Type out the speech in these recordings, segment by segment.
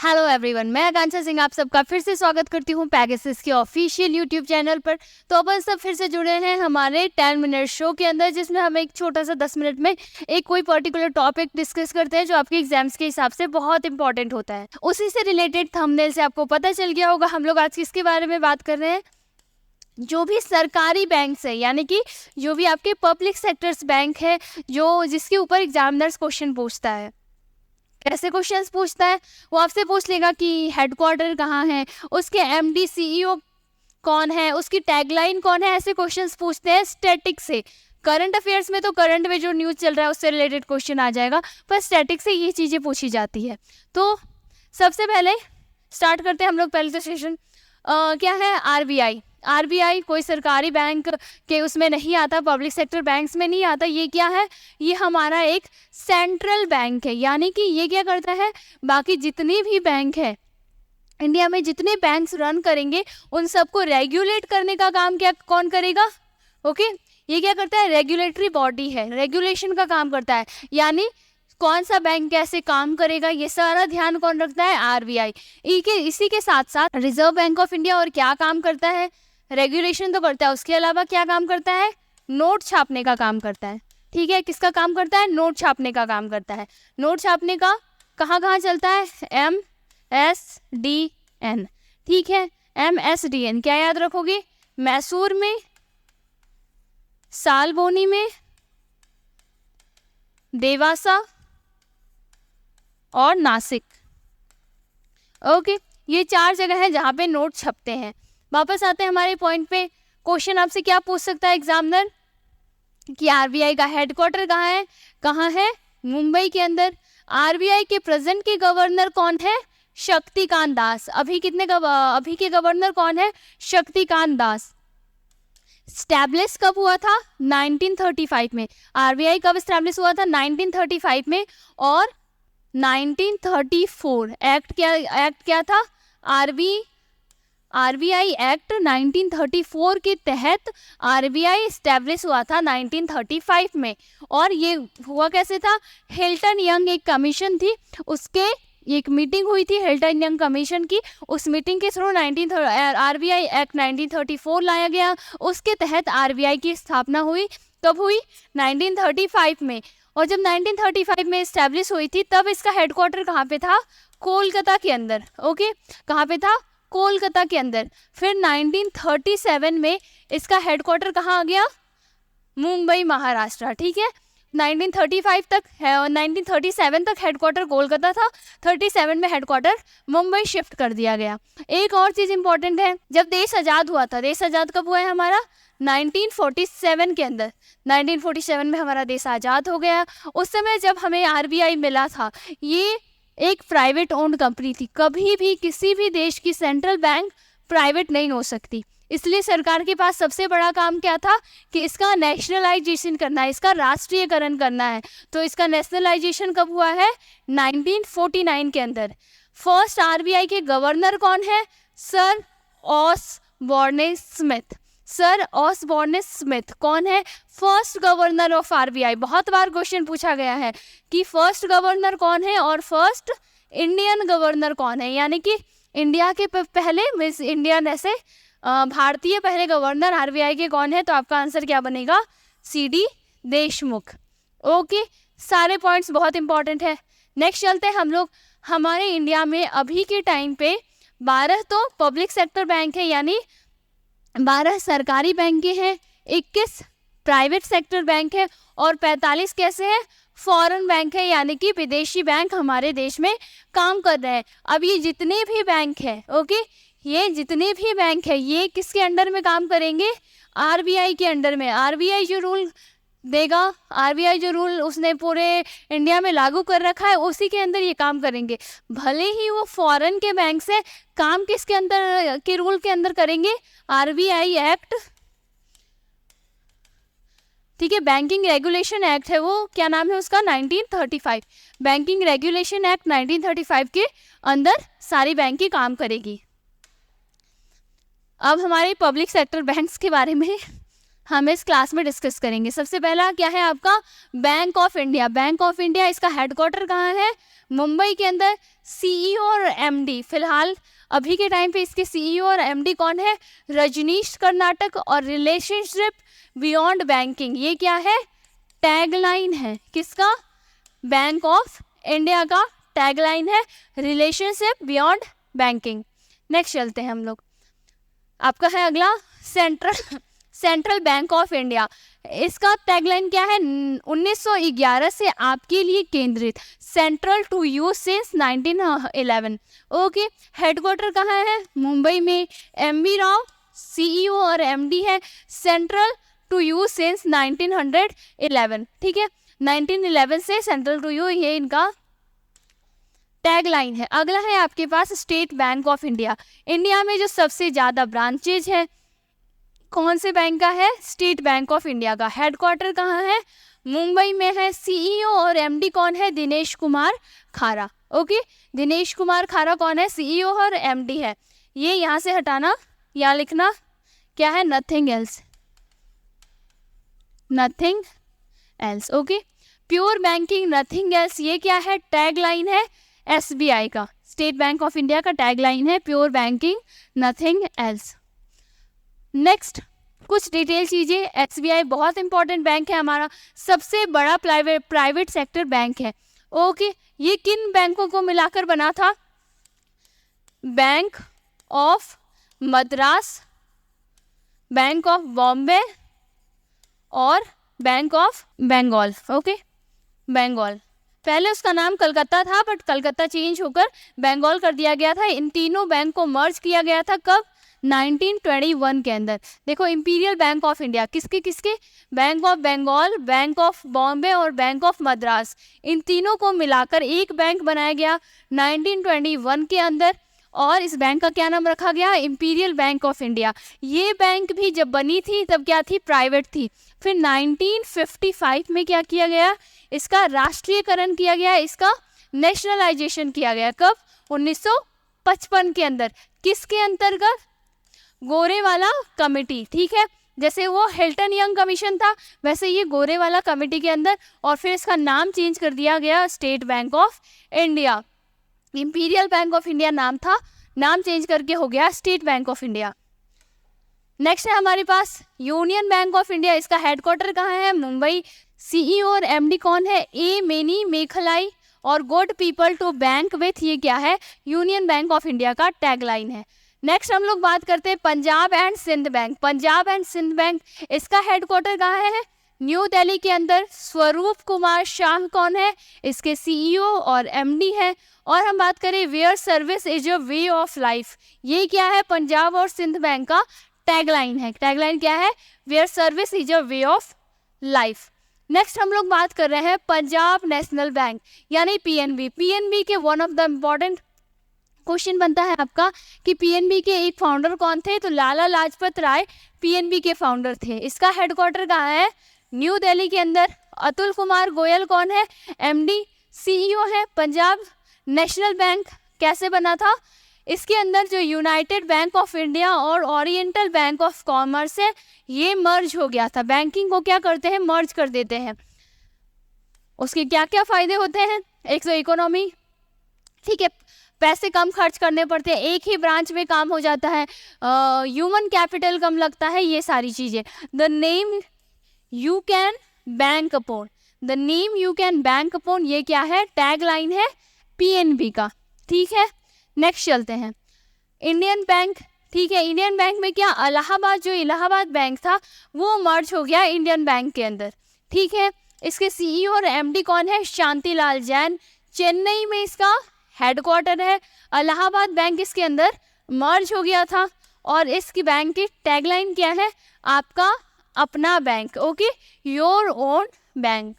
Hello everyone, मैं आकांक्षा सिंह आप सबका फिर से स्वागत करती हूँ पैगासस के ऑफिशियल यूट्यूब चैनल पर। तो अपन सब फिर से जुड़े हैं हमारे 10 मिनट शो के अंदर, जिसमें हम एक छोटा सा 10 मिनट में एक कोई पर्टिकुलर टॉपिक डिस्कस करते हैं जो आपके एग्जाम्स के हिसाब से बहुत इंपॉर्टेंट होता है। उसी से रिलेटेड थंबनेल से आपको पता चल गया होगा हम लोग आज किसके बारे में बात कर रहे हैं। जो भी सरकारी बैंक है, यानी कि जो भी आपके पब्लिक सेक्टर्स बैंक है, जो जिसके ऊपर एग्जामिनर्स क्वेश्चन पूछता है। कैसे क्वेश्चंस पूछता है? वो आपसे पूछ लेगा कि हेडक्वार्टर कहाँ है, उसके एमडी सीईओ कौन है, उसकी टैगलाइन कौन है। ऐसे क्वेश्चंस पूछते हैं स्टैटिक से। करंट अफेयर्स में तो करंट में जो न्यूज़ चल रहा है उससे रिलेटेड क्वेश्चन आ जाएगा, पर स्टैटिक से ये चीज़ें पूछी जाती है। तो सबसे पहले स्टार्ट करते हैं हम लोग पहले तो सेशन। क्या है आरबीआई? आरबीआई कोई सरकारी बैंक के उसमें नहीं आता, पब्लिक सेक्टर बैंक्स में नहीं आता। ये क्या है? ये हमारा एक सेंट्रल बैंक है, यानी कि ये क्या करता है, बाकी जितनी भी बैंक है इंडिया में, जितने बैंक्स रन करेंगे उन सबको रेगुलेट करने का काम क्या कौन करेगा? ओके, ये क्या करता है? रेगुलेटरी बॉडी है, रेगुलेशन का काम करता है। यानी कौन सा बैंक कैसे काम करेगा ये सारा ध्यान कौन रखता है? आरबीआई। इसी के साथ साथ रिजर्व बैंक ऑफ इंडिया और क्या काम करता है? रेगुलेशन तो करता है, उसके अलावा क्या काम करता है? नोट छापने का काम करता है। ठीक है, किसका काम करता है? नोट छापने का काम करता है। नोट छापने का कहाँ कहाँ चलता है? MSDN। ठीक है, MSDN क्या याद रखोगे? मैसूर में, सालबोनी में, देवासा और नासिक। ओके, ये 4 जगह है जहाँ पे नोट छपते हैं। वापस आते हैं हमारे पॉइंट पे। क्वेश्चन आपसे क्या पूछ सकता है एग्जामिनर कि आरबीआई का हेडक्वार्टर कहाँ है? कहाँ है? मुंबई के अंदर। आरबीआई के प्रेजेंट के गवर्नर कौन है? शक्तिकांत दास। अभी के गवर्नर कौन है? शक्तिकांत दास। स्टैब्लिश कब हुआ था? 1935 में। आरबीआई कब स्टैब्लिश हुआ था? 1935 में। और 1934 एक्ट क्या था? आरबीआई एक्ट 1934 के तहत आरबीआई स्टैब्लिश हुआ था 1935 में। और ये हुआ कैसे था? हिल्टन यंग एक कमीशन थी, उसके एक मीटिंग हुई थी हिल्टन यंग कमीशन की। उस मीटिंग के थ्रू आरबीआई एक्ट 1934 लाया गया। उसके तहत आरबीआई की स्थापना हुई। कब हुई? 1935 में। और जब 1935 में इस्टेब्लिश हुई थी तब इसका हेडक्वार्टर कहाँ पे था? कोलकाता के अंदर। ओके, कहाँ पे था? कोलकाता के अंदर। फिर 1937 में इसका हेडक्वार्टर कहाँ आ गया? मुंबई, महाराष्ट्र। ठीक है, 1935 तक 1937 तक हेडक्वार्टर कोलकाता था, 37 में हेडक्वार्टर मुंबई शिफ्ट कर दिया गया। एक और चीज़ इंपॉर्टेंट है, जब देश आज़ाद हुआ था, देश आज़ाद कब हुआ है हमारा? 1947 के अंदर। 1947 में हमारा देश आज़ाद हो गया। उस समय जब हमें आरबीआई मिला था, ये एक प्राइवेट ओन्ड कंपनी थी। कभी भी किसी भी देश की सेंट्रल बैंक प्राइवेट नहीं हो सकती। इसलिए सरकार के पास सबसे बड़ा काम क्या था कि इसका नेशनलाइजेशन करना है, इसका राष्ट्रीयकरण करना है। तो इसका नेशनलाइजेशन कब हुआ है? 1949 के अंदर। फर्स्ट आरबीआई के गवर्नर कौन है? Sir Osborne Smith. Sir Osborne Smith कौन है? First governor of RBI. बहुत बार क्वेश्चन पूछा गया है कि फर्स्ट गवर्नर कौन है और फर्स्ट इंडियन गवर्नर कौन है, यानी कि इंडिया के पहले मिस इंडियन ऐसे भारतीय पहले गवर्नर आरबीआई के कौन है? तो आपका आंसर क्या बनेगा? सीडी देशमुख। ओके, सारे पॉइंट्स बहुत इंपॉर्टेंट है। नेक्स्ट चलते हैं हम लोग। हमारे इंडिया में अभी के टाइम पे 12 तो पब्लिक सेक्टर बैंक है, यानी 12 सरकारी बैंकें हैं, 21 प्राइवेट सेक्टर बैंक है और 45 कैसे हैं? फॉरेन बैंक है, यानी कि विदेशी बैंक हमारे देश में काम कर रहे हैं। अब ये जितने भी बैंक है, ओके, ये जितने भी बैंक है ये किसके अंडर में काम करेंगे? आरबीआई के अंडर में। आरबीआई जो रूल देगा, आरबीआई जो रूल उसने पूरे इंडिया में लागू कर रखा है उसी के अंदर ये काम करेंगे। भले ही वो फॉरेन के बैंक से काम किसके अंदर के रूल के अंदर करेंगे? आरबीआई एक्ट, ठीक है, बैंकिंग रेगुलेशन एक्ट है वो, क्या नाम है उसका? 1935। बैंकिंग रेगुलेशन एक्ट 1935 के अंदर सारी बैंकें काम करेगी। अब हमारे पब्लिक सेक्टर बैंक्स के बारे में हम इस क्लास में डिस्कस करेंगे। सबसे पहला क्या है आपका bank of India. Bank of India इसका हेडक्वार्टर कहाँ है? मुंबई के अंदर। सीईओ और एमडी, फिलहाल अभी के टाइम पे इसके सीईओ और एमडी कौन है? रजनीश कर्नाटक। और रिलेशनशिप बियॉन्ड बैंकिंग, ये क्या है? टैगलाइन है किसका? बैंक ऑफ इंडिया का टैगलाइन है रिलेशनशिप बियॉन्ड बैंकिंग। नेक्स्ट चलते हैं हम लोग, आपका है अगला सेंट्रल बैंक ऑफ इंडिया। इसका टैगलाइन क्या है? 1911 से आपके लिए केंद्रित, central to you since 1911। Okay, headquarter कहाँ है? मुंबई में। एमवी राव सीईओ और एमडी है, सेंट्रल टू यू सिंस 1911। ठीक है, 1911 से सेंट्रल टू यू, ये इनका टैगलाइन है। अगला है आपके पास State Bank of India. India में जो सबसे ज़्यादा ब्रांचेज है कौन से बैंक का है? स्टेट बैंक ऑफ इंडिया का। हेडक्वार्टर कहाँ है? मुंबई में है। सीईओ और एमडी कौन है? दिनेश कुमार खारा। ओके, दिनेश कुमार खारा कौन है? सीईओ और एमडी है। ये यहाँ से हटाना, यहाँ लिखना क्या है? Nothing else, nothing else. Okay, pure banking nothing else, ये क्या है? टैगलाइन है एसबीआई का। स्टेट बैंक ऑफ इंडिया का टैगलाइन है pure banking nothing else. Next कुछ डिटेल चीजें। एसबीआई बहुत इंपॉर्टेंट बैंक है, हमारा सबसे बड़ा प्राइवेट सेक्टर बैंक है। ओके, ये किन बैंकों को मिलाकर बना था? Bank of Madras, bank of Bombay और bank of Bengal. Okay, Bengal, पहले उसका नाम कलकत्ता था बट कलकत्ता चेंज होकर बंगाल कर दिया गया था। इन तीनों बैंक को मर्ज किया गया था कब? 1921 के अंदर। देखो, इंपीरियल बैंक ऑफ इंडिया किसके किसके? Bank of Bengal, bank of Bombay और बैंक ऑफ मद्रास, इन तीनों को मिलाकर एक बैंक बनाया गया 1921 के अंदर। और इस बैंक का क्या नाम रखा गया? Imperial bank of India. ये बैंक भी जब बनी थी तब क्या थी? प्राइवेट थी। फिर 1955 में क्या किया गया? इसका राष्ट्रीयकरण किया गया, इसका नेशनलाइजेशन किया गया। कब? 1955 के अंदर। किसके अंतर्गत? गोरेवाला कमेटी। ठीक है, जैसे वो हिल्टन यंग कमीशन था वैसे ये गोरेवाला कमेटी के अंदर। और फिर इसका नाम चेंज कर दिया गया state Bank of India. Imperial bank of India नाम था, नाम चेंज करके हो गया state Bank of India. Next है हमारे पास यूनियन बैंक ऑफ इंडिया। इसका हेडक्वार्टर कहाँ है? मुंबई। सीईओ और एमडी कौन है? ए मेनी मेखलाई और good people to bank with, ये क्या है? यूनियन बैंक ऑफ इंडिया का टैगलाइन है। नेक्स्ट हम लोग बात करते हैं Punjab and Sind bank. Punjab and Sind bank, इसका हेडक्वार्टर कहाँ है? न्यू दिल्ली के अंदर। स्वरूप कुमार शाह कौन है? इसके सीईओ और एमडी है। और हम बात करें where service is a way of life, ये क्या है? पंजाब और सिंध बैंक का टैगलाइन है। टैगलाइन क्या है? Where service is a way of life. Next हम लोग बात कर रहे हैं पंजाब नेशनल बैंक यानी पीएनबी। पीएनबी के one of the important question बनता है आपका कि पीएनबी के एक फाउंडर कौन थे? तो लाला लाजपत राय पीएनबी के फाउंडर थे। इसका हेडक्वार्टर कहाँ है? न्यू दिल्ली के अंदर। अतुल कुमार गोयल कौन है? एमडी सीईओ है। पंजाब नेशनल बैंक कैसे बना था? इसके अंदर जो यूनाइटेड बैंक ऑफ इंडिया और ओरिएंटल बैंक ऑफ कॉमर्स है ये मर्ज हो गया था। बैंकिंग को क्या करते हैं? मर्ज कर देते हैं। उसके क्या क्या फायदे होते हैं? एक तो इकोनॉमी, ठीक है, पैसे कम खर्च करने पड़ते हैं, एक ही ब्रांच में काम हो जाता है, ह्यूमन कैपिटल कम लगता है, ये सारी चीज़ें। The name you can bank upon, the name you can bank upon, ये क्या है? टैग लाइन है पीएनबी का। ठीक है, नेक्स्ट चलते हैं इंडियन बैंक। ठीक है, इंडियन बैंक में क्या? इलाहाबाद, जो इलाहाबाद बैंक था वो मर्ज हो गया इंडियन बैंक के अंदर। ठीक है, इसके सीईओ और एमडी कौन है? शांतिलाल जैन। चेन्नई में इसका हेडक्वार्टर है। इलाहाबाद बैंक इसके अंदर मर्ज हो गया था। और इसकी बैंक की टैगलाइन क्या है? आपका अपना bank. Okay, your own bank.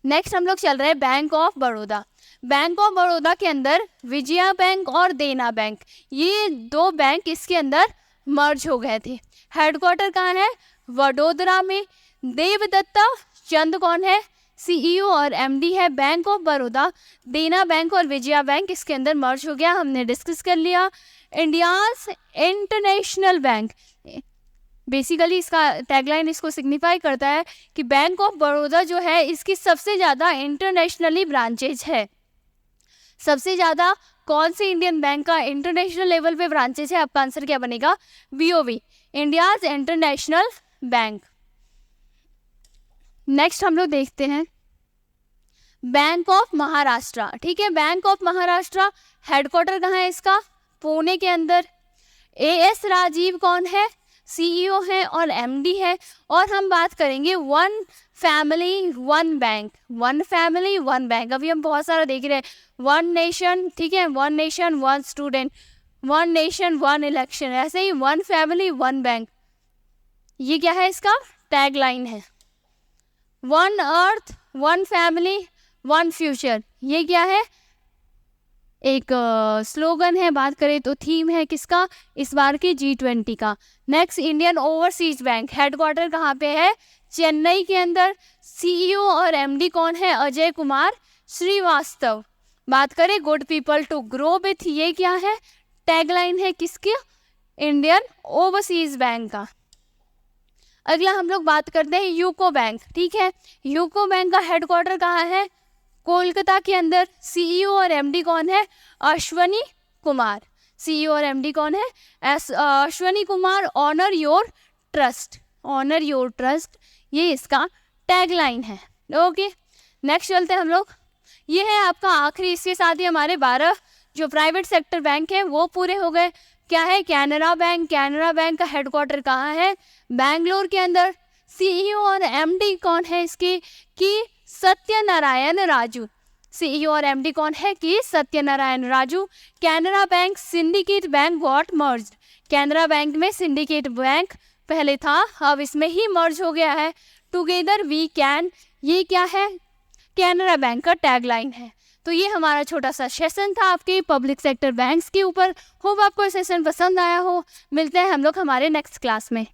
Next हम लोग चल रहे हैं bank of Baroda. Bank of Baroda के अंदर विजया बैंक और देना बैंक, ये दो बैंक इसके अंदर मर्ज हो गए थे। हेडक्वार्टर कहाँ है? वडोदरा में। देवदत्ता चंद कौन है? सीईओ और एमडी है बैंक ऑफ बड़ौदा। देना बैंक और विजया बैंक इसके अंदर मर्ज हो गया, हमने डिस्कस कर लिया। इंडियाज इंटरनेशनल बैंक, बेसिकली इसका टैगलाइन इसको सिग्निफाई करता है कि बैंक ऑफ बड़ौदा जो है इसकी सबसे ज़्यादा इंटरनेशनली ब्रांचेज है। सबसे ज़्यादा कौन से इंडियन बैंक का इंटरनेशनल लेवल पे ब्रांचेज है? आपका आंसर क्या बनेगा? BOB, India's international bank. Next हम लोग देखते हैं बैंक ऑफ महाराष्ट्र। ठीक है, बैंक ऑफ महाराष्ट्र हेडक्वार्टर कहाँ है इसका? पुणे के अंदर। AS राजीव कौन है? CEO है और MD है। और हम बात करेंगे one family one bank, one family one bank. अभी हम बहुत सारा देख रहे हैं, वन नेशन, ठीक है, one nation one student, one nation one election, ऐसे ही वन फैमिली वन बैंक। ये क्या है? इसका टैगलाइन है one earth one family one future. ये क्या है? एक स्लोगन है। बात करें तो थीम है किसका? इस बार की G20 का। Next Indian overseas bank headquarter कहाँ पे है? चेन्नई के अंदर। CEO और MD कौन है? अजय कुमार श्रीवास्तव। बात करें good people to grow with, ये क्या है? टैगलाइन है किसकी? इंडियन ओवरसीज बैंक का। अगला हम लोग बात करते हैं यूको बैंक। ठीक है, यूको बैंक का हेडक्वार्टर कहाँ है? कोलकाता के अंदर। CEO और MD कौन है? अश्वनी कुमार। CEO और MD कौन है? Ashwani Kumar. Honour your trust, honour your trust, ये इसका टैगलाइन है। ओके, नेक्स्ट चलते हैं हम लोग। ये है आपका आखिरी, इसके साथ ही हमारे 12 जो प्राइवेट सेक्टर बैंक है वो पूरे हो गए। क्या है? कैनरा बैंक। कैनरा बैंक का हेडक्वार्टर कहाँ है? बैंगलोर के अंदर। CEO और MD कौन है इसके? कि सत्यनारायण राजू। CEO और MD कौन है? कि Satyanarayana Raju. Canara bank Syndicate bank got merge. Canara bank में सिंडिकेट बैंक पहले था, अब इसमें ही मर्ज हो गया है। टुगेदर वी कैन, ये क्या है? कैनरा बैंक का टैगलाइन है। तो ये हमारा छोटा सा सेशन था आपके पब्लिक सेक्टर बैंक्स के ऊपर। होप आपको सेशन पसंद आया हो। मिलते हैं हम लोग हमारे नेक्स्ट क्लास में।